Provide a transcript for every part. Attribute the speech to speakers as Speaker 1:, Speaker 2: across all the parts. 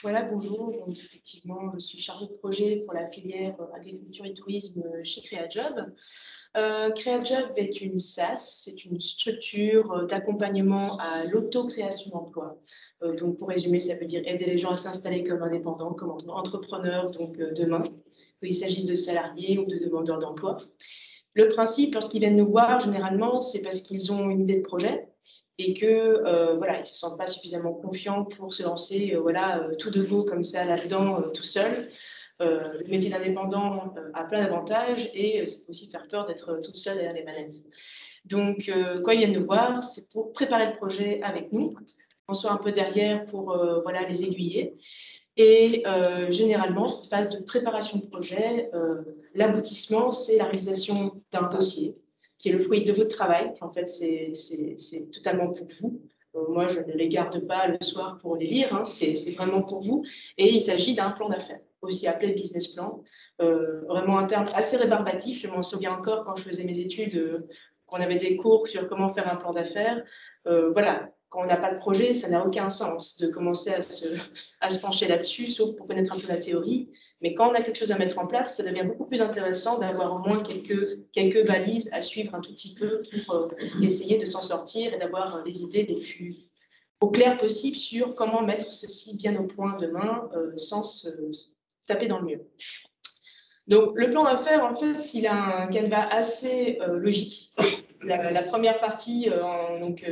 Speaker 1: Voilà, bonjour. Donc, effectivement, je suis chargée de projet pour la filière agriculture et tourisme chez CréaJob. CréaJob est une SaaS, c'est une structure d'accompagnement à l'auto-création d'emplois. Donc, pour résumer, ça veut dire aider les gens à s'installer comme indépendants, comme entrepreneurs, donc demain, qu'il s'agisse de salariés ou de demandeurs d'emploi. Le principe, lorsqu'ils viennent nous voir, généralement, c'est parce qu'ils ont une idée de projet et que voilà, ils se sentent pas suffisamment confiants pour se lancer tout de go comme ça là-dedans tout seul. Le métier d'indépendant a plein d'avantages et ça peut aussi faire peur d'être toute seule derrière les manettes. Donc, quand ils viennent nous voir, c'est pour préparer le projet avec nous. On soit un peu derrière pour voilà, les aiguiller. Et généralement, cette phase de préparation de projet, l'aboutissement, c'est la réalisation d'un dossier qui est le fruit de votre travail. En fait, c'est totalement pour vous. Moi, je ne les garde pas le soir pour les lire, hein, c'est vraiment pour vous. Et il s'agit d'un plan d'affaires, aussi appelé business plan. Vraiment un terme assez rébarbatif. Je m'en souviens encore quand je faisais mes études, qu'on avait des cours sur comment faire un plan d'affaires. Voilà, quand on n'a pas de projet, ça n'a aucun sens de commencer à se pencher là-dessus, sauf pour connaître un peu la théorie. Mais quand on a quelque chose à mettre en place, ça devient beaucoup plus intéressant d'avoir au moins quelques balises à suivre un tout petit peu pour essayer de s'en sortir et d'avoir des idées les plus au clair possible sur comment mettre ceci bien au point demain sans se taper dans le mur. Donc, le plan d'affaires, en fait, il a un canevas assez logique. La première partie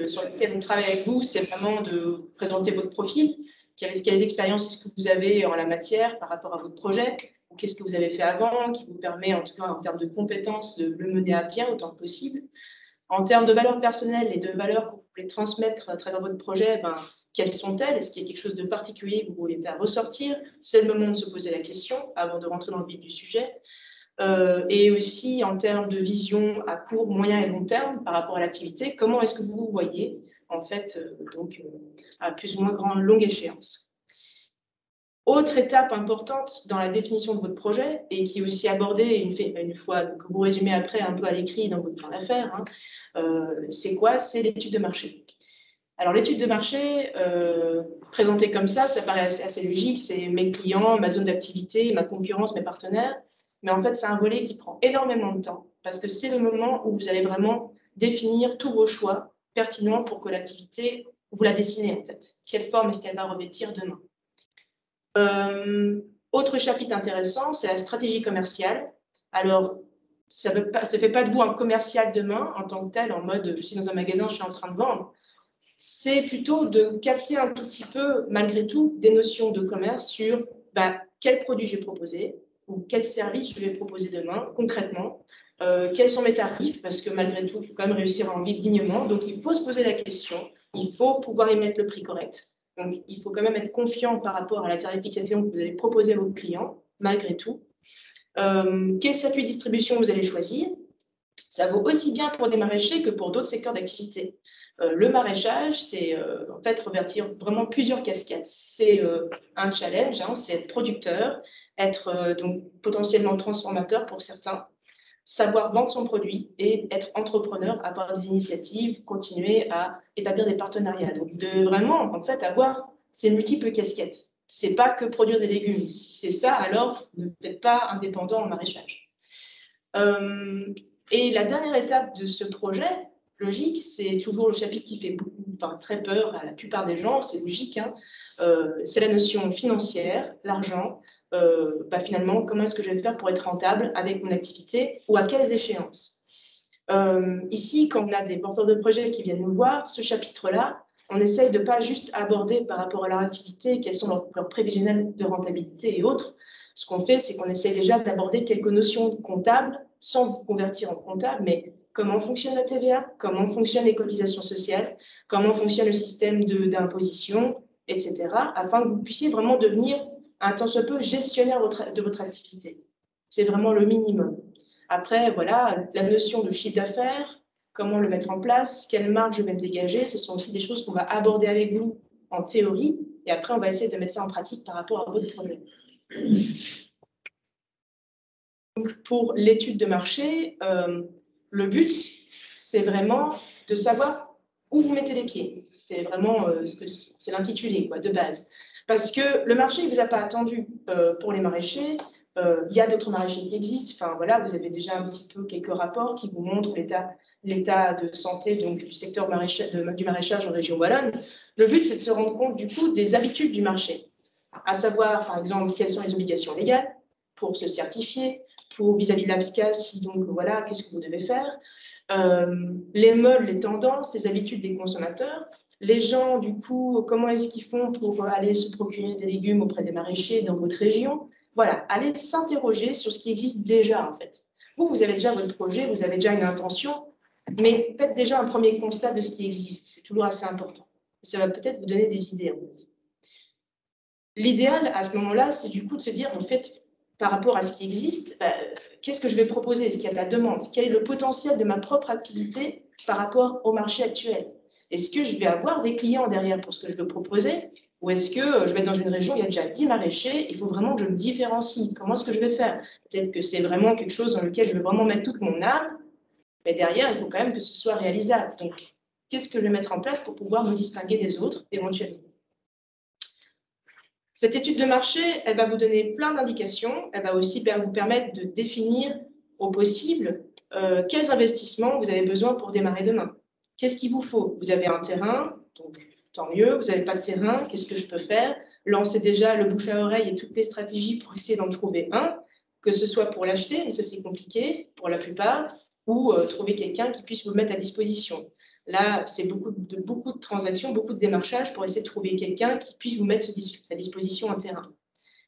Speaker 1: sur laquelle on travaille avec vous, c'est vraiment de présenter votre profil, quelles expériences est-ce que vous avez en la matière par rapport à votre projet, ou qu'est-ce que vous avez fait avant, qui vous permet, en tout cas en termes de compétences, de le mener à bien autant que possible. En termes de valeurs personnelles et de valeurs que vous voulez transmettre à travers votre projet, quelles sont-elles? Est-ce qu'il y a quelque chose de particulier que vous voulez faire ressortir? C'est le moment de se poser la question avant de rentrer dans le vif du sujet. Et aussi en termes de vision à court, moyen et long terme par rapport à l'activité, comment est-ce que vous vous voyez en fait à plus ou moins longue échéance. Autre étape importante dans la définition de votre projet et qui est aussi abordée une fois que vous résumez après un peu à l'écrit dans votre plan d'affaires, c'est quoi? C'est l'étude de marché. Alors l'étude de marché, présentée comme ça paraît assez logique, c'est mes clients, ma zone d'activité, ma concurrence, mes partenaires. Mais en fait, c'est un volet qui prend énormément de temps parce que c'est le moment où vous allez vraiment définir tous vos choix pertinents pour que l'activité, vous la dessinez en fait. Quelle forme est-ce qu'elle va revêtir demain? Autre chapitre intéressant, c'est la stratégie commerciale. Alors, ça ne fait pas de vous un commercial demain en tant que tel, en mode je suis dans un magasin, je suis en train de vendre. C'est plutôt de capter un tout petit peu, malgré tout, des notions de commerce sur quel produit je vais proposer ou quel service je vais proposer demain, concrètement. Quels sont mes tarifs? Parce que malgré tout, il faut quand même réussir à en vivre dignement. Donc, il faut se poser la question. Il faut pouvoir y mettre le prix correct. Donc, il faut quand même être confiant par rapport à la tarification que vous allez proposer à votre client, malgré tout. Quel circuit de distribution vous allez choisir? Ça vaut aussi bien pour des maraîchers que pour d'autres secteurs d'activité. Le maraîchage, c'est en fait revêtir vraiment plusieurs casquettes. C'est un challenge, c'est être producteur, être donc potentiellement transformateur pour certains, savoir vendre son produit et être entrepreneur, avoir des initiatives, continuer à établir des partenariats. Donc de vraiment en fait avoir ces multiples casquettes. C'est pas que produire des légumes. Si c'est ça, alors ne faites pas indépendant en maraîchage. Et la dernière étape de ce projet, logique, c'est toujours le chapitre qui fait très peur à la plupart des gens, c'est logique, c'est la notion financière, l'argent. Finalement, comment est-ce que je vais faire pour être rentable avec mon activité ou à quelles échéances? Ici, quand on a des porteurs de projets qui viennent nous voir, ce chapitre-là, on essaye de ne pas juste aborder par rapport à leur activité, quels sont leurs prévisionnels de rentabilité et autres. Ce qu'on fait, c'est qu'on essaye déjà d'aborder quelques notions comptables, sans vous convertir en comptable, mais comment fonctionne la TVA, comment fonctionnent les cotisations sociales, comment fonctionne le système d'imposition, etc., afin que vous puissiez vraiment devenir un tant soit peu gestionnaire de votre activité. C'est vraiment le minimum. Après, voilà, la notion de chiffre d'affaires, comment le mettre en place, quelle marge je vais me dégager, ce sont aussi des choses qu'on va aborder avec vous en théorie, et après, on va essayer de mettre ça en pratique par rapport à votre projet. Donc, pour l'étude de marché, le but, c'est vraiment de savoir où vous mettez les pieds. C'est vraiment c'est l'intitulé de base. Parce que le marché ne vous a pas attendu pour les maraîchers. Il y a d'autres maraîchers qui existent. Enfin, voilà, vous avez déjà un petit peu quelques rapports qui vous montrent l'état de santé donc, du secteur du maraîchage en région wallonne. Le but, c'est de se rendre compte du coup des habitudes du marché, à savoir, par exemple, quelles sont les obligations légales pour se certifier, pour vis-à-vis de l'APSCA, si donc voilà, qu'est-ce que vous devez faire, les modes, les tendances, les habitudes des consommateurs, les gens, du coup, comment est-ce qu'ils font pour aller se procurer des légumes auprès des maraîchers dans votre région. Voilà, allez s'interroger sur ce qui existe déjà, en fait. Vous avez déjà votre projet, vous avez déjà une intention, mais faites déjà un premier constat de ce qui existe. C'est toujours assez important. Ça va peut-être vous donner des idées, en fait. L'idéal, à ce moment-là, c'est du coup de se dire, en fait, par rapport à ce qui existe, qu'est-ce que je vais proposer? Est-ce qu'il y a de la demande? Quel est le potentiel de ma propre activité par rapport au marché actuel? Est-ce que je vais avoir des clients derrière pour ce que je veux proposer? Ou est-ce que je vais être dans une région où il y a déjà 10 maraîchers, il faut vraiment que je me différencie? Comment est-ce que je vais faire? Peut-être que c'est vraiment quelque chose dans lequel je vais vraiment mettre toute mon âme, mais derrière, il faut quand même que ce soit réalisable. Donc, qu'est-ce que je vais mettre en place pour pouvoir me distinguer des autres, éventuellement? Cette étude de marché, elle va vous donner plein d'indications. Elle va aussi vous permettre de définir au possible quels investissements vous avez besoin pour démarrer demain. Qu'est-ce qu'il vous faut? Vous avez un terrain, donc tant mieux. Vous n'avez pas de terrain, qu'est-ce que je peux faire? Lancez déjà le bouche à oreille et toutes les stratégies pour essayer d'en trouver un, que ce soit pour l'acheter, mais ça c'est compliqué pour la plupart, ou trouver quelqu'un qui puisse vous le mettre à disposition. Là, c'est beaucoup de transactions, beaucoup de démarchages pour essayer de trouver quelqu'un qui puisse vous mettre à disposition un terrain.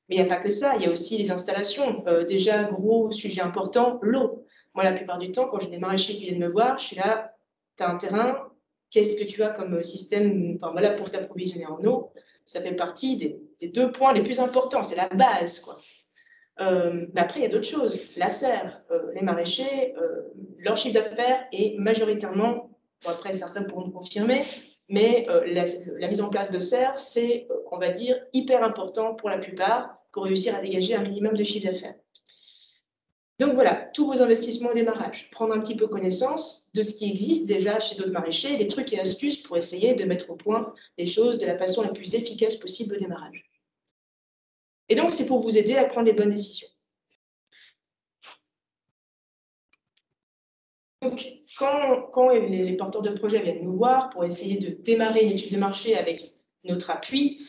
Speaker 1: Mais il n'y a pas que ça, il y a aussi les installations. Déjà, gros sujet important, l'eau. Moi, la plupart du temps, quand j'ai des maraîchers qui viennent me voir, je suis là, tu as un terrain, qu'est-ce que tu as comme système voilà, pour t'approvisionner en eau? Ça fait partie des 2 points les plus importants, c'est la base, quoi. Mais après, il y a d'autres choses. La serre, les maraîchers, leur chiffre d'affaires est majoritairement, bon après certains pourront me confirmer, mais la mise en place de serres, c'est, on va dire, hyper important pour la plupart pour réussir à dégager un minimum de chiffre d'affaires. Donc voilà, tous vos investissements au démarrage. Prendre un petit peu connaissance de ce qui existe déjà chez d'autres maraîchers, les trucs et astuces pour essayer de mettre au point les choses de la façon la plus efficace possible au démarrage. Et donc, c'est pour vous aider à prendre les bonnes décisions. Donc, quand les porteurs de projets viennent nous voir pour essayer de démarrer une étude de marché avec notre appui,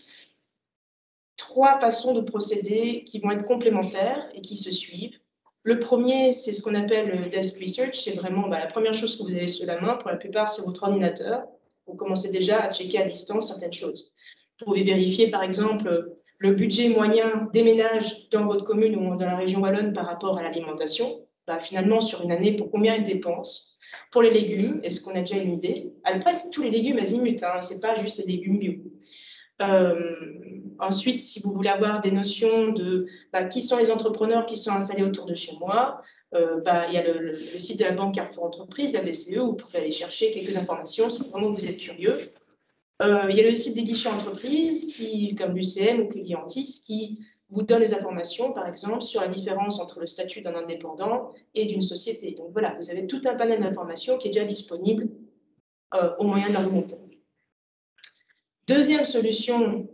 Speaker 1: 3 façons de procéder qui vont être complémentaires et qui se suivent. Le premier, c'est ce qu'on appelle le desk research. C'est vraiment la première chose que vous avez sous la main. Pour la plupart, c'est votre ordinateur. Vous commencez déjà à checker à distance certaines choses. Vous pouvez vérifier, par exemple, le budget moyen des ménages dans votre commune ou dans la région wallonne par rapport à l'alimentation. Finalement, sur une année, pour combien ils dépensent? Pour les légumes, est-ce qu'on a déjà une idée? Après, c'est tous les légumes azimuts, hein, ce n'est pas juste les légumes bio. Ensuite, si vous voulez avoir des notions de qui sont les entrepreneurs qui sont installés autour de chez moi, il y a le site de la Banque Carrefour Entreprise, la BCE, où vous pouvez aller chercher quelques informations si vraiment vous êtes curieux. Il y a le site des guichets entreprises, comme l'UCM ou Clientis, qui vous donne des informations, par exemple, sur la différence entre le statut d'un indépendant et d'une société. Donc voilà, vous avez tout un panel d'informations qui est déjà disponible au moyen de l'argumentaire. Deuxième solution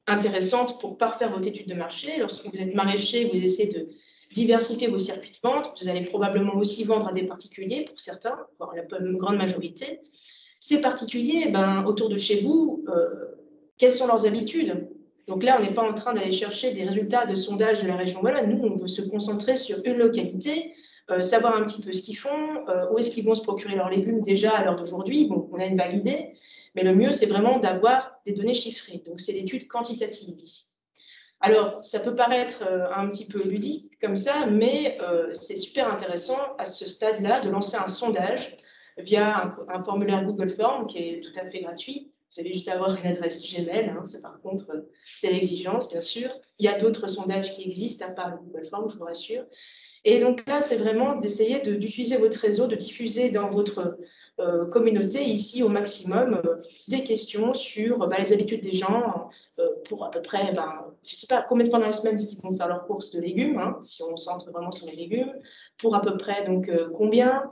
Speaker 1: intéressante pour parfaire votre étude de marché, lorsque vous êtes maraîcher, vous essayez de diversifier vos circuits de vente, vous allez probablement aussi vendre à des particuliers pour certains, voire la grande majorité. Ces particuliers, autour de chez vous, quelles sont leurs habitudes? Donc là, on n'est pas en train d'aller chercher des résultats de sondage de la région wallonne. Nous, on veut se concentrer sur une localité, savoir un petit peu ce qu'ils font, où est-ce qu'ils vont se procurer leurs légumes déjà à l'heure d'aujourd'hui. Bon, on a une vague idée, mais le mieux, c'est vraiment d'avoir des données chiffrées. Donc, c'est l'étude quantitative ici. Alors, ça peut paraître un petit peu ludique comme ça, mais c'est super intéressant à ce stade-là de lancer un sondage via un formulaire Google Form qui est tout à fait gratuit. Vous avez juste à avoir une adresse Gmail, hein, par contre, c'est l'exigence, bien sûr. Il y a d'autres sondages qui existent à part le Google Form, je vous rassure. Et donc là, c'est vraiment d'essayer d'utiliser votre réseau, de diffuser dans votre communauté, ici au maximum, des questions sur les habitudes des gens, pour à peu près, je ne sais pas combien de fois dans la semaine est-ce qu'ils vont faire leurs courses de légumes, hein, si on centre vraiment sur les légumes, pour à peu près donc combien,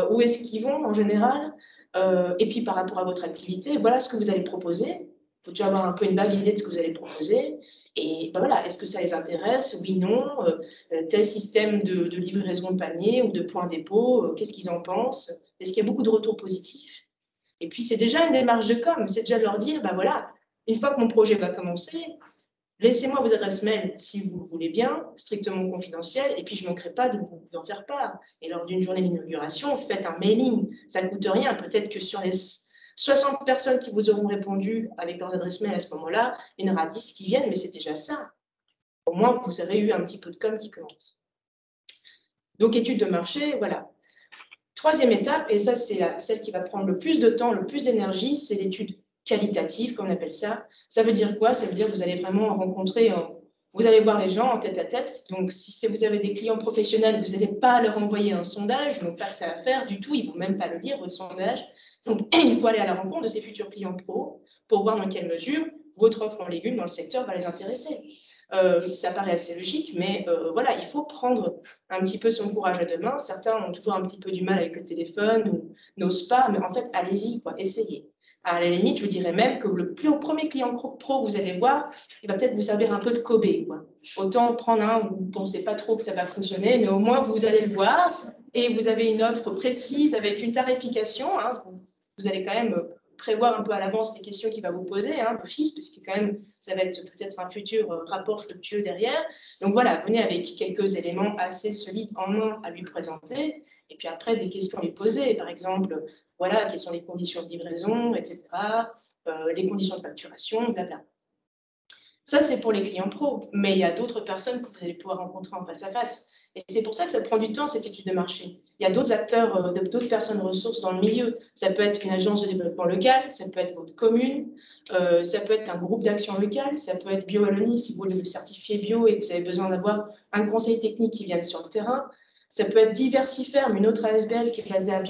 Speaker 1: où est-ce qu'ils vont en général, et puis par rapport à votre activité, voilà ce que vous allez proposer. faut déjà avoir un peu une vague idée de ce que vous allez proposer. Et ben voilà, est-ce que ça les intéresse? Oui, non. Tel système de livraison de panier ou de point dépôt, qu'est-ce qu'ils en pensent? Est-ce qu'il y a beaucoup de retours positifs? Et puis, c'est déjà une démarche de com, c'est déjà de leur dire, ben voilà, une fois que mon projet va commencer, laissez-moi vos adresses mail si vous le voulez bien, strictement confidentielles, et puis je ne manquerai pas de vous en faire part. Et lors d'une journée d'inauguration, faites un mailing, ça ne coûte rien. Peut-être que sur les 60 personnes qui vous auront répondu avec leurs adresses mail à ce moment-là, il y en aura 10 qui viennent, mais c'est déjà ça. Au moins, vous avez eu un petit peu de com qui commence. Donc, étude de marché, voilà. Troisième étape, et ça, c'est celle qui va prendre le plus de temps, le plus d'énergie, c'est l'étude qualitative, comme on appelle ça. Ça veut dire quoi? Ça veut dire que vous allez vraiment rencontrer, vous allez voir les gens en tête à tête. Donc, si vous avez des clients professionnels, vous n'allez pas leur envoyer un sondage, donc pas que ça va faire du tout, ils ne vont même pas le lire, votre sondage. Donc, il faut aller à la rencontre de ces futurs clients pro pour voir dans quelle mesure votre offre en légumes dans le secteur va les intéresser. Ça paraît assez logique, mais voilà, il faut prendre un petit peu son courage à deux mains. Certains ont toujours un petit peu du mal avec le téléphone ou n'osent pas, mais en fait, allez-y, quoi, essayez. À la limite, je vous dirais même que le premier client pro que vous allez voir, il va peut-être vous servir un peu de Kobe, quoi. Autant prendre un où vous ne pensez pas trop que ça va fonctionner, mais au moins vous allez le voir et vous avez une offre précise avec une tarification. Hein, vous allez quand même prévoir un peu à l'avance les questions qu'il va vous poser, hein, d'office, parce que quand même, ça va être peut-être un futur rapport fructueux derrière. Donc voilà, venez avec quelques éléments assez solides en main à lui présenter, et puis après, des questions à lui poser. Par exemple, voilà, quelles sont les conditions de livraison, etc., les conditions de facturation, blabla. Ça, c'est pour les clients pro, mais il y a d'autres personnes que vous allez pouvoir rencontrer en face à face. Et c'est pour ça que ça prend du temps, cette étude de marché. Il y a d'autres acteurs, d'autres personnes ressources dans le milieu. Ça peut être une agence de développement local, ça peut être votre commune, ça peut être un groupe d'action locale, ça peut être BioWallonie si vous voulez le certifier bio et que vous avez besoin d'avoir un conseil technique qui vienne sur le terrain. Ça peut être Diversiferm, une autre ASBL qui est basée à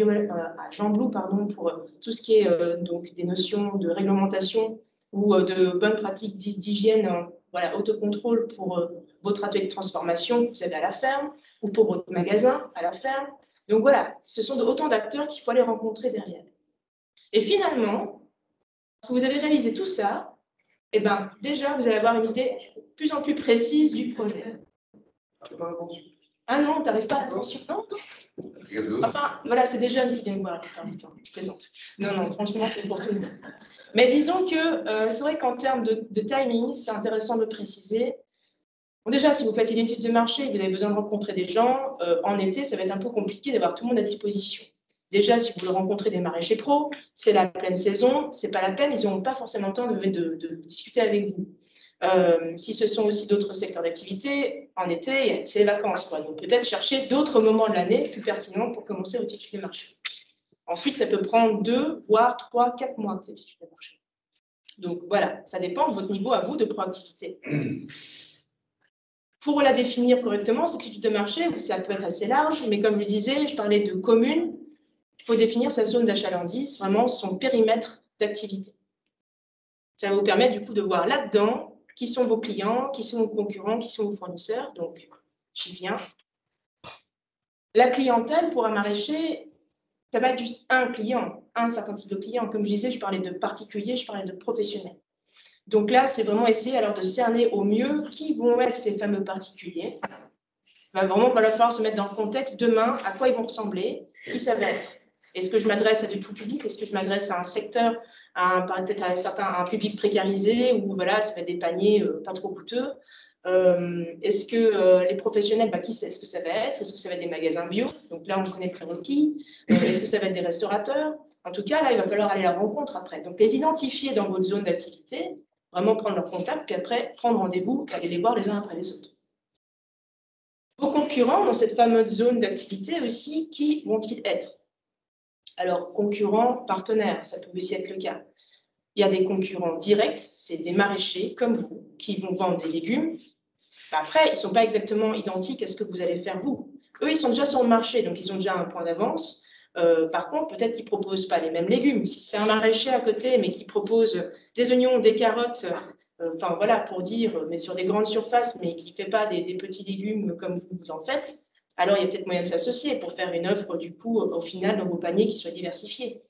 Speaker 1: Jean-Blou, pardon, pour tout ce qui est donc des notions de réglementation ou de bonnes pratiques d'hygiène, voilà, autocontrôle pour votre atelier de transformation que vous avez à la ferme ou pour votre magasin à la ferme. Donc voilà, ce sont autant d'acteurs qu'il faut aller rencontrer derrière. Et finalement, quand vous avez réalisé tout ça, eh ben, déjà, vous allez avoir une idée de plus en plus précise du projet. Ah non, tu n'arrives pas à l'attention, non? Enfin, voilà, c'est des jeunes qui viennent voir, je plaisante. Non, non, franchement, c'est pour tout le monde. Mais disons que c'est vrai qu'en termes de timing, c'est intéressant de préciser. Bon, déjà, si vous faites une étude de marché et que vous avez besoin de rencontrer des gens, en été, ça va être un peu compliqué d'avoir tout le monde à disposition. Déjà, si vous voulez rencontrer des maraîchers pros, c'est la pleine saison, c'est pas la peine, ils n'auront pas forcément le temps de discuter avec vous. Si ce sont aussi d'autres secteurs d'activité, en été, c'est les vacances, quoi. Donc peut-être chercher d'autres moments de l'année plus pertinents pour commencer votre étude de marché. Ensuite, ça peut prendre 2, voire 3, 4 mois, cette étude de marché. Donc voilà, ça dépend de votre niveau à vous de proactivité. Pour la définir correctement, cette étude de marché, ça peut être assez large, mais comme je le disais, je parlais de commune, il faut définir sa zone d'achalandise, vraiment son périmètre d'activité. Ça va vous permettre du coup de voir là-dedans qui sont vos clients, qui sont vos concurrents, qui sont vos fournisseurs. Donc, j'y viens. La clientèle pour un maraîcher, ça va être juste un client, un certain type de client. Comme je disais, je parlais de particuliers, je parlais de professionnels. Donc là, c'est vraiment essayer alors de cerner au mieux qui vont être ces fameux particuliers. Il va vraiment falloir se mettre dans le contexte demain, à quoi ils vont ressembler, qui ça va être. Est-ce que je m'adresse à du tout public? Est-ce que je m'adresse à un secteur, peut-être à un public précarisé, ou voilà, ça va être des paniers pas trop coûteux? Est-ce que les professionnels, est-ce que ça va être? Est-ce que ça va être des magasins bio? Donc là, on connaît le prérequis. Est-ce que ça va être des restaurateurs? En tout cas, là, il va falloir aller à la rencontre après. Donc, les identifier dans votre zone d'activité, vraiment prendre leur contact, puis après, prendre rendez-vous et aller les voir les uns après les autres. Vos concurrents dans cette fameuse zone d'activité aussi, qui vont-ils être? Alors, concurrents, partenaires, ça peut aussi être le cas. Il y a des concurrents directs, c'est des maraîchers comme vous, qui vont vendre des légumes. Après, ils ne sont pas exactement identiques à ce que vous allez faire vous. Eux, ils sont déjà sur le marché, donc ils ont déjà un point d'avance. Par contre, peut-être qu'ils ne proposent pas les mêmes légumes. Si c'est un maraîcher à côté, mais qui propose des oignons, des carottes, enfin voilà, pour dire, mais sur des grandes surfaces, mais qui ne fait pas des petits légumes comme vous en faites, alors il y a peut-être moyen de s'associer pour faire une offre, du coup, au final, dans vos paniers qui soit diversifiée.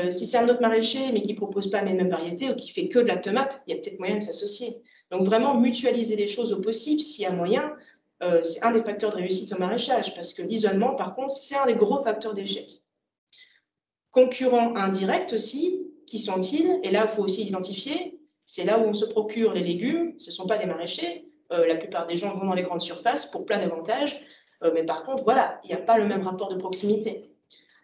Speaker 1: Si c'est un autre maraîcher, mais qui ne propose pas les mêmes variétés ou qui fait que de la tomate, il y a peut-être moyen de s'associer. Donc vraiment mutualiser les choses au possible, s'il y a moyen, c'est un des facteurs de réussite au maraîchage, parce que l'isolement, par contre, c'est un des gros facteurs d'échec. Concurrents indirects aussi, qui sont-ils? Et là, il faut aussi identifier, c'est là où on se procure les légumes, ce ne sont pas des maraîchers, la plupart des gens vont dans les grandes surfaces pour plein d'avantages, mais par contre, voilà, il n'y a pas le même rapport de proximité.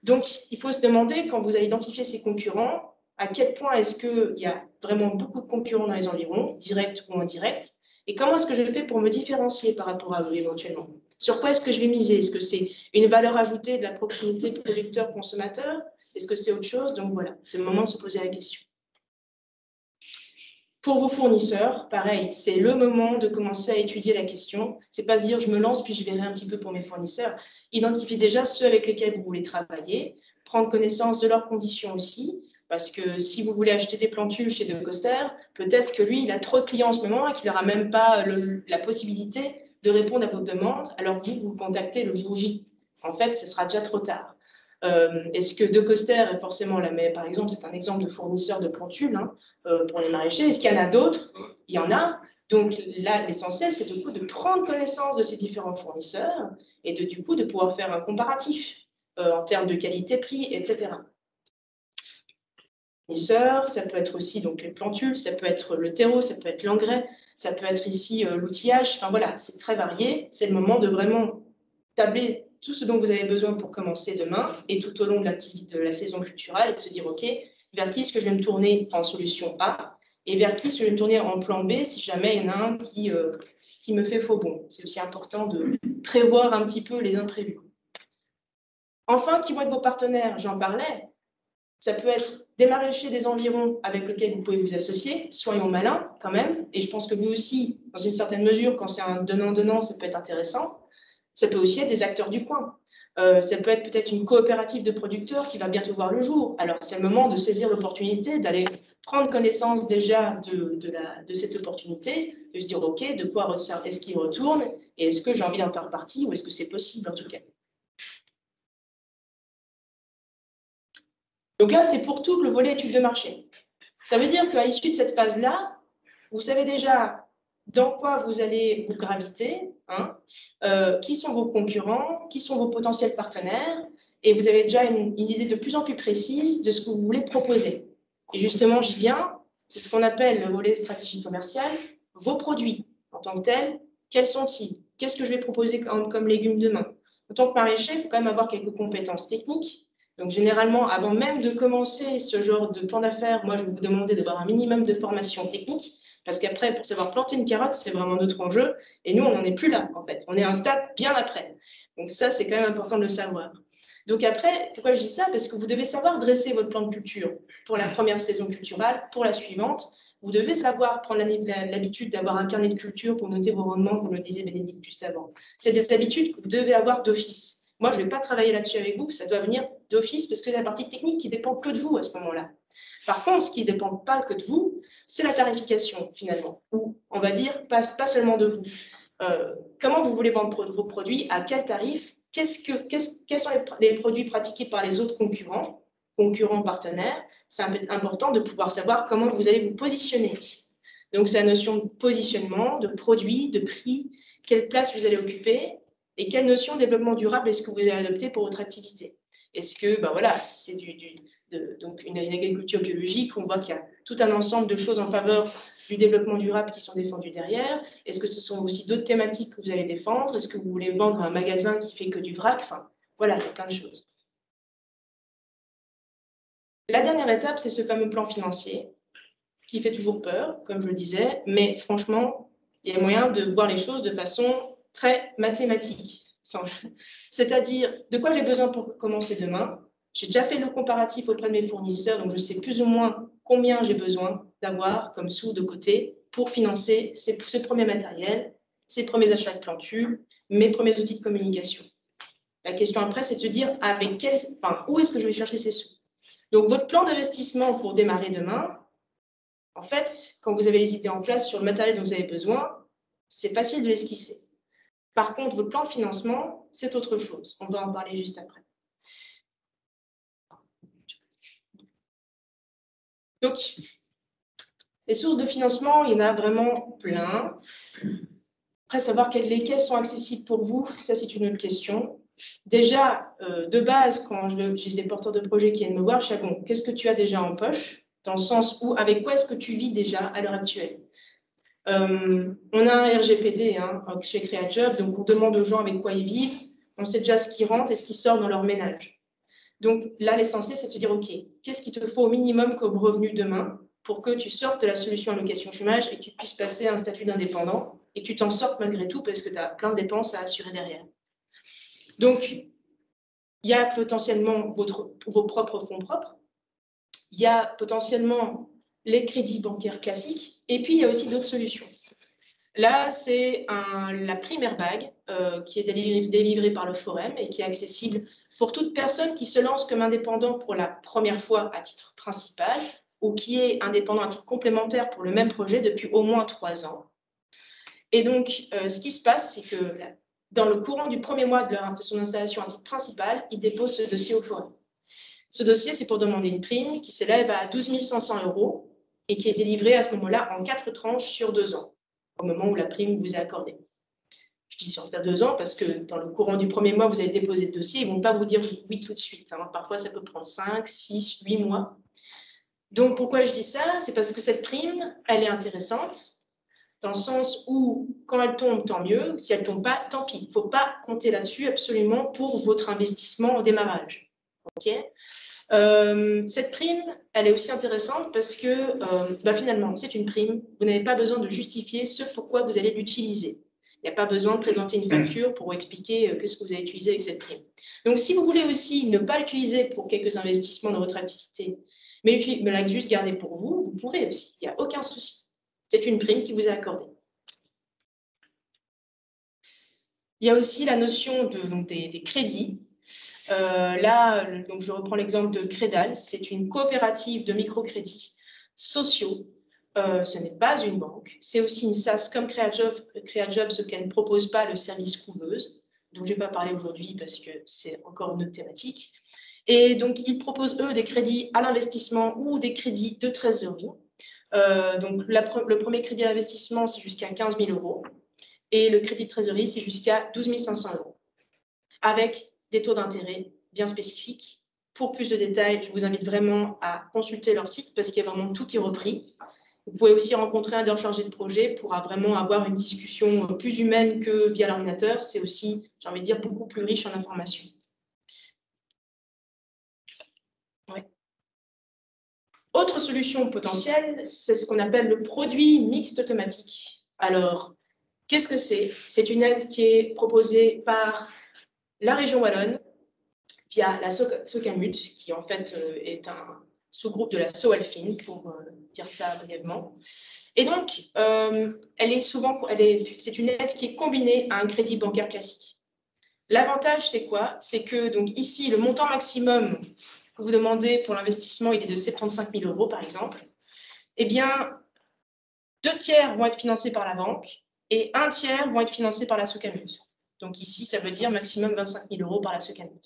Speaker 1: Donc, il faut se demander, quand vous allez identifier ces concurrents, à quel point est-ce qu'il y a vraiment beaucoup de concurrents dans les environs, directs ou indirects, et comment est-ce que je fais pour me différencier par rapport à eux éventuellement? Sur quoi est-ce que je vais miser? Est-ce que c'est une valeur ajoutée de la proximité producteur-consommateur? Est-ce que c'est autre chose? Donc voilà, c'est le moment de se poser la question. Pour vos fournisseurs, pareil, c'est le moment de commencer à étudier la question. C'est pas se dire je me lance puis je verrai un petit peu pour mes fournisseurs. Identifiez déjà ceux avec lesquels vous voulez travailler, prendre connaissance de leurs conditions aussi, parce que si vous voulez acheter des plantules chez De Coster, peut-être que lui, il a trop de clients en ce moment et qu'il n'aura même pas la possibilité de répondre à vos demandes, alors vous contactez le jour J. En fait, ce sera déjà trop tard. Est-ce que De Coster est forcément la meilleure? Par exemple, c'est un exemple de fournisseur de plantules, hein, pour les maraîchers. Est-ce qu'il y en a d'autres? Il y en a. Donc là, l'essentiel, c'est du coup de prendre connaissance de ces différents fournisseurs et du coup de pouvoir faire un comparatif en termes de qualité-prix, etc. Fournisseurs, ça peut être aussi donc les plantules, ça peut être le terreau, ça peut être l'engrais, ça peut être ici l'outillage. Enfin voilà, c'est très varié. C'est le moment de vraiment tabler tout ce dont vous avez besoin pour commencer demain et tout au long de l'activité de la saison culturelle et de se dire, OK, vers qui est-ce que je vais me tourner en solution A et vers qui est-ce que je vais me tourner en plan B si jamais il y en a un qui me fait faux bond. C'est aussi important de prévoir un petit peu les imprévus. Enfin, qui vont être vos partenaires? J'en parlais. Ça peut être des maraîchers des environs avec lesquels vous pouvez vous associer, soyons malins quand même, et je pense que vous aussi, dans une certaine mesure, quand c'est un donnant-donnant, ça peut être intéressant. Ça peut aussi être des acteurs du coin. Ça peut être peut-être une coopérative de producteurs qui va bientôt voir le jour. Alors c'est le moment de saisir l'opportunité, d'aller prendre connaissance déjà de cette opportunité, de se dire ok, de quoi est-ce qu'il retourne, et est-ce que j'ai envie d'en faire partie, ou est-ce que c'est possible en tout cas. Donc là, c'est pour tout le volet études de marché. Ça veut dire qu'à l'issue de cette phase-là, vous savez déjà dans quoi vous allez vous graviter, hein, qui sont vos concurrents, qui sont vos potentiels partenaires, et vous avez déjà une idée de plus en plus précise de ce que vous voulez proposer. Et justement, j'y viens, c'est ce qu'on appelle le volet stratégie commerciale, vos produits en tant que tels, quels sont-ils? Qu'est-ce que je vais proposer comme légumes demain? En tant que maraîcher, il faut quand même avoir quelques compétences techniques. Donc, généralement, avant même de commencer ce genre de plan d'affaires, moi, je vais vous demander d'avoir un minimum de formation technique, parce qu'après, pour savoir planter une carotte, c'est vraiment notre enjeu. Et nous, on n'en est plus là, en fait. On est à un stade bien après. Donc ça, c'est quand même important de le savoir. Donc après, pourquoi je dis ça? Parce que vous devez savoir dresser votre plan de culture pour la première saison culturelle, pour la suivante. Vous devez savoir prendre l'habitude d'avoir un carnet de culture pour noter vos rendements, comme le disait Bénédicte juste avant. C'est des habitudes que vous devez avoir d'office. Moi, je ne vais pas travailler là-dessus avec vous, ça doit venir d'office parce que c'est la partie technique qui dépend que de vous à ce moment-là. Par contre, ce qui ne dépend pas que de vous, c'est la tarification, finalement. Ou, on va dire, pas seulement de vous. Comment vous voulez vendre vos produits, à quel tarif, quels sont les produits pratiqués par les autres concurrents partenaires. C'est important de pouvoir savoir comment vous allez vous positionner ici. Donc, c'est la notion de positionnement, de produit, de prix, quelle place vous allez occuper et quelle notion de développement durable est-ce que vous allez adopter pour votre activité. Est-ce que, ben voilà, si c'est donc une agriculture biologique, on voit qu'il y a tout un ensemble de choses en faveur du développement durable qui sont défendues derrière. Est-ce que ce sont aussi d'autres thématiques que vous allez défendre? Est-ce que vous voulez vendre un magasin qui fait que du vrac? Enfin, voilà, il y a plein de choses. La dernière étape, c'est ce fameux plan financier qui fait toujours peur, comme je le disais, mais franchement, il y a moyen de voir les choses de façon très mathématique. C'est-à-dire, de quoi j'ai besoin pour commencer demain? J'ai déjà fait le comparatif auprès de mes fournisseurs, donc je sais plus ou moins combien j'ai besoin d'avoir comme sous de côté pour financer ce premier matériel, ces premiers achats de plantules, mes premiers outils de communication. La question après, c'est de se dire, où est-ce que je vais chercher ces sous? Donc, votre plan d'investissement pour démarrer demain, en fait, quand vous avez les idées en place sur le matériel dont vous avez besoin, c'est facile de l'esquisser. Par contre, votre plan de financement, c'est autre chose. On va en parler juste après. Donc, les sources de financement, il y en a vraiment plein. Après, savoir lesquelles sont accessibles pour vous, ça c'est une autre question. Déjà, de base, quand j'ai des porteurs de projets qui viennent me voir, je dis, bon, qu'est-ce que tu as déjà en poche? Dans le sens où, avec quoi est-ce que tu vis déjà à l'heure actuelle? On a un RGPD chez CréaJob, donc on demande aux gens avec quoi ils vivent, on sait déjà ce qui rentre et ce qui sort dans leur ménage. Donc là, l'essentiel, c'est de se dire, OK, qu'est-ce qu'il te faut au minimum comme revenu demain pour que tu sortes de la solution allocation chômage et que tu puisses passer à un statut d'indépendant et que tu t'en sortes malgré tout parce que tu as plein de dépenses à assurer derrière. Donc, il y a potentiellement vos propres fonds propres, il y a potentiellement les crédits bancaires classiques et puis il y a aussi d'autres solutions. Là, c'est la prime Airbag qui est délivrée par le Forum et qui est accessible pour toute personne qui se lance comme indépendant pour la première fois à titre principal ou qui est indépendant à titre complémentaire pour le même projet depuis au moins 3 ans. Et donc, ce qui se passe, c'est que dans le courant du premier mois de son installation à titre principal, ils déposent ce dossier au Forum. Ce dossier, c'est pour demander une prime qui s'élève à 12 500 € et qui est délivrée à ce moment-là en 4 tranches sur 2 ans, au moment où la prime vous est accordée. Je dis sur 2 ans parce que dans le courant du premier mois, vous avez déposé le dossier, ils ne vont pas vous dire oui tout de suite. Parfois, ça peut prendre 5, 6, 8 mois. Donc, pourquoi je dis ça? C'est parce que cette prime, elle est intéressante dans le sens où, quand elle tombe, tant mieux. Si elle ne tombe pas, tant pis. Il ne faut pas compter là-dessus absolument pour votre investissement au démarrage. OK? Cette prime, elle est aussi intéressante parce que finalement, c'est une prime. Vous n'avez pas besoin de justifier ce pourquoi vous allez l'utiliser. Il n'y a pas besoin de présenter une facture pour expliquer qu'est-ce que vous avez utilisé avec cette prime. Donc, si vous voulez aussi ne pas l'utiliser pour quelques investissements dans votre activité, mais la juste garder pour vous, vous pourrez aussi. Il n'y a aucun souci. C'est une prime qui vous est accordée. Il y a aussi la notion des crédits. Là, donc je reprends l'exemple de Crédal. C'est une coopérative de microcrédits sociaux. Ce n'est pas une banque. C'est aussi une SaaS comme CréaJob, ce qu'elle ne propose pas le service couveuse, dont je ne vais pas parler aujourd'hui parce que c'est encore une autre thématique. Et donc, ils proposent, eux, des crédits à l'investissement ou des crédits de trésorerie. Donc, le premier crédit à l'investissement, c'est jusqu'à 15 000 € et le crédit de trésorerie, c'est jusqu'à 12 500 €, avec des taux d'intérêt bien spécifiques. Pour plus de détails, je vous invite vraiment à consulter leur site parce qu'il y a vraiment tout qui est repris. Vous pouvez aussi rencontrer un de leurs chargés de projet pour vraiment avoir une discussion plus humaine que via l'ordinateur. C'est aussi, j'ai envie de dire, beaucoup plus riche en informations. Ouais. Autre solution potentielle, c'est ce qu'on appelle le produit mixte automatique. Alors, qu'est-ce que c'est? C'est une aide qui est proposée par la région Wallonne via la SOCAMUT, qui en fait est un sous-groupe de la SOALFIN, pour dire ça brièvement. Et donc, c'est une aide qui est combinée à un crédit bancaire classique. L'avantage, c'est quoi? C'est que donc ici, le montant maximum que vous demandez pour l'investissement, il est de 75 000 € par exemple. Eh bien, 2 tiers vont être financés par la banque et 1 tiers vont être financés par la SOCAMUT. Donc ici, ça veut dire maximum 25 000 € par la SOCAMUT.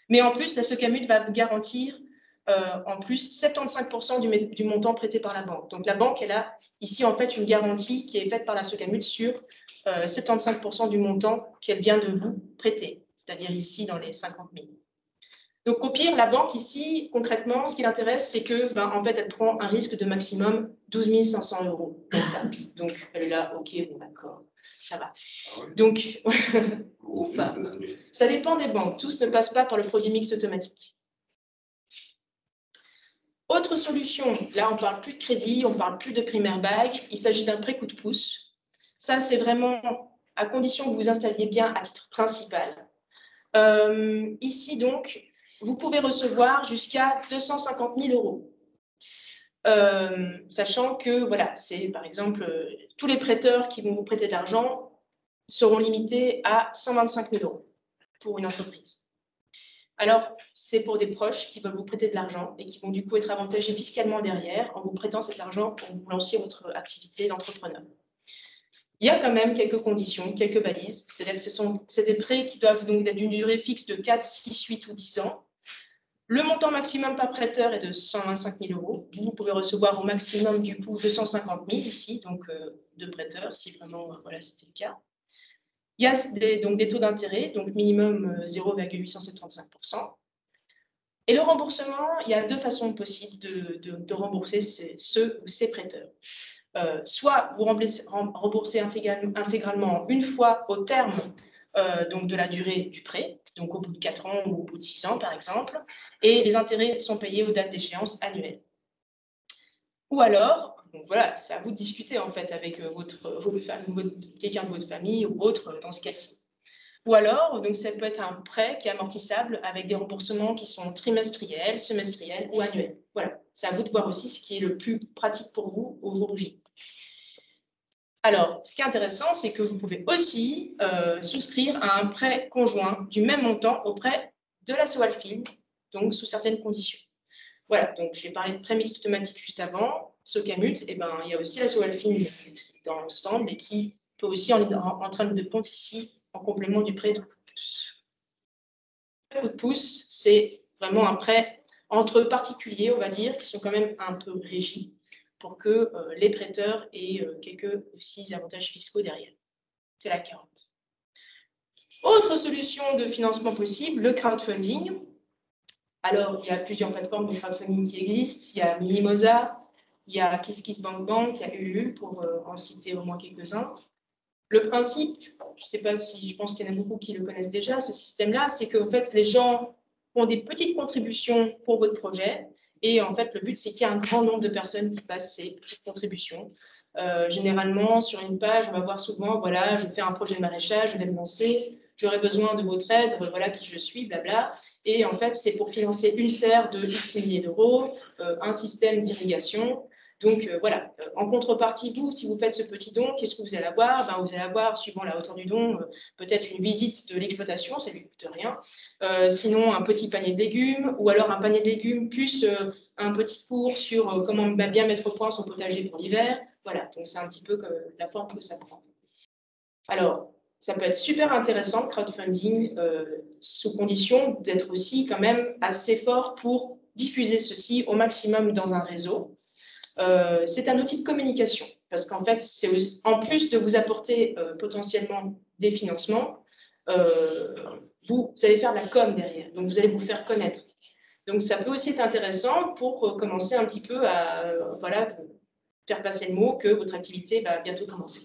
Speaker 1: Mais en plus, la SOCAMUT va vous garantir en plus 75% du montant prêté par la banque. Donc la banque, elle a ici en fait une garantie qui est faite par la SOCAMUT sur 75% du montant qu'elle vient de vous prêter, c'est-à-dire ici dans les 50 000. Donc au pire, la banque ici, concrètement, ce qui l'intéresse, c'est que en fait, elle prend un risque de maximum 12 500 €. Donc elle est là, ok, bon d'accord, ça va. Donc ça dépend des banques. Tous ne passent pas par le produit mixte automatique. Autre solution, là on ne parle plus de crédit, on ne parle plus de prime Airbag, il s'agit d'un prêt coup de pouce. Ça, c'est vraiment à condition que vous vous installiez bien à titre principal. Ici donc, vous pouvez recevoir jusqu'à 250 000 €. Sachant que, voilà, c'est par exemple, tous les prêteurs qui vont vous prêter de l'argent seront limités à 125 000 € pour une entreprise. Alors, c'est pour des proches qui veulent vous prêter de l'argent et qui vont du coup être avantagés fiscalement derrière en vous prêtant cet argent pour vous lancer votre activité d'entrepreneur. Il y a quand même quelques conditions, quelques balises. C'est-à-dire que c'est des prêts qui doivent donc être d'une durée fixe de 4, 6, 8 ou 10 ans. Le montant maximum par prêteur est de 125 000 €. Vous pouvez recevoir au maximum du coup 250 000 ici, donc de prêteurs, si vraiment voilà, c'était le cas. Il y a donc des taux d'intérêt, donc minimum 0,875%. Et le remboursement, il y a deux façons possibles de rembourser ceux ou ces prêteurs. Soit vous remboursez intégralement une fois au terme donc de la durée du prêt, donc au bout de 4 ans ou au bout de 6 ans par exemple, et les intérêts sont payés aux dates d'échéance annuelles. Ou alors, donc voilà, c'est à vous de discuter en fait avec quelqu'un de votre famille ou autre dans ce cas-ci. Ou alors, donc ça peut être un prêt qui est amortissable avec des remboursements qui sont trimestriels, semestriels ou annuels. Voilà, c'est à vous de voir aussi ce qui est le plus pratique pour vous aujourd'hui. Alors, ce qui est intéressant, c'est que vous pouvez aussi souscrire à un prêt conjoint du même montant auprès de la Sowalfil, donc sous certaines conditions. Voilà, donc j'ai parlé de prémix automatique juste avant. Socamut, eh ben, il y a aussi la Sowalfil qui est dans l'ensemble et qui peut aussi entrer de compte ici en complément du prêt de coup de pouce. Le coup de pouce, c'est vraiment un prêt entre particuliers, on va dire, qui sont quand même un peu régis pour que les prêteurs aient quelques aussi avantages fiscaux derrière. C'est la 40. Autre solution de financement possible, le crowdfunding. Alors, il y a plusieurs plateformes de crowdfunding qui existent. Il y a Minimosa, il y a KissKissBankBank, il y a Ulule, pour en citer au moins quelques-uns. Le principe, je ne sais pas si, je pense qu'il y en a beaucoup qui le connaissent déjà, ce système-là, c'est que en fait, les gens font des petites contributions pour votre projet. Et en fait, le but, c'est qu'il y ait un grand nombre de personnes qui passent ces petites contributions. Généralement, sur une page, on va voir souvent, voilà, je fais un projet de maraîchage, je vais me lancer, j'aurai besoin de votre aide, voilà qui je suis, blabla. Et en fait, c'est pour financer une serre de X milliers d'euros, un système d'irrigation. Donc voilà, en contrepartie, vous, si vous faites ce petit don, qu'est-ce que vous allez avoir? Ben, vous allez avoir, suivant la hauteur du don, peut-être une visite de l'exploitation, ça ne lui coûte rien. Sinon, un petit panier de légumes, ou alors un panier de légumes plus un petit cours sur comment bien mettre au point son potager pour l'hiver. Voilà, donc c'est un petit peu la forme que ça prend. Alors, ça peut être super intéressant, le crowdfunding, sous condition d'être aussi quand même assez fort pour diffuser ceci au maximum dans un réseau. C'est un outil de communication parce qu'en fait, en plus de vous apporter potentiellement des financements, vous allez faire de la com derrière, donc vous allez vous faire connaître. Donc ça peut aussi être intéressant pour commencer un petit peu à voilà, faire passer le mot que votre activité va bientôt commencer.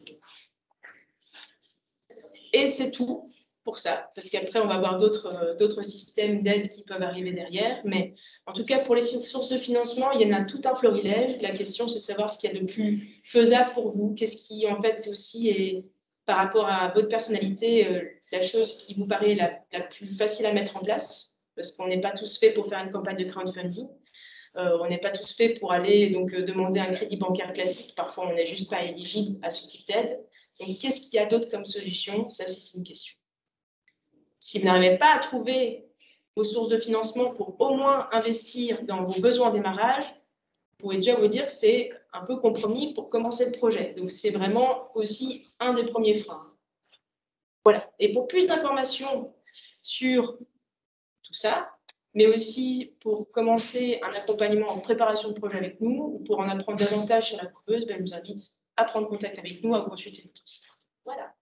Speaker 1: Et c'est tout pour ça, parce qu'après, on va avoir d'autres systèmes d'aide qui peuvent arriver derrière. Mais en tout cas, pour les sources de financement, il y en a tout un florilège. La question, c'est de savoir ce qu'il y a de plus faisable pour vous. Qu'est-ce qui, en fait, c'est aussi, par rapport à votre personnalité, la chose qui vous paraît la plus facile à mettre en place, parce qu'on n'est pas tous faits pour faire une campagne de crowdfunding. On n'est pas tous faits pour aller donc, demander un crédit bancaire classique. Parfois, on n'est juste pas éligible à ce type d'aide. Donc, qu'est-ce qu'il y a d'autre comme solution? Ça aussi, c'est une question. Si vous n'arrivez pas à trouver vos sources de financement pour au moins investir dans vos besoins en démarrage, vous pouvez déjà vous dire que c'est un peu compromis pour commencer le projet. Donc, c'est vraiment aussi un des premiers freins. Voilà. Et pour plus d'informations sur tout ça, mais aussi pour commencer un accompagnement en préparation de projet avec nous ou pour en apprendre davantage sur la couveuse, ben, je vous invite à prendre contact avec nous, à consulter notre site. Voilà.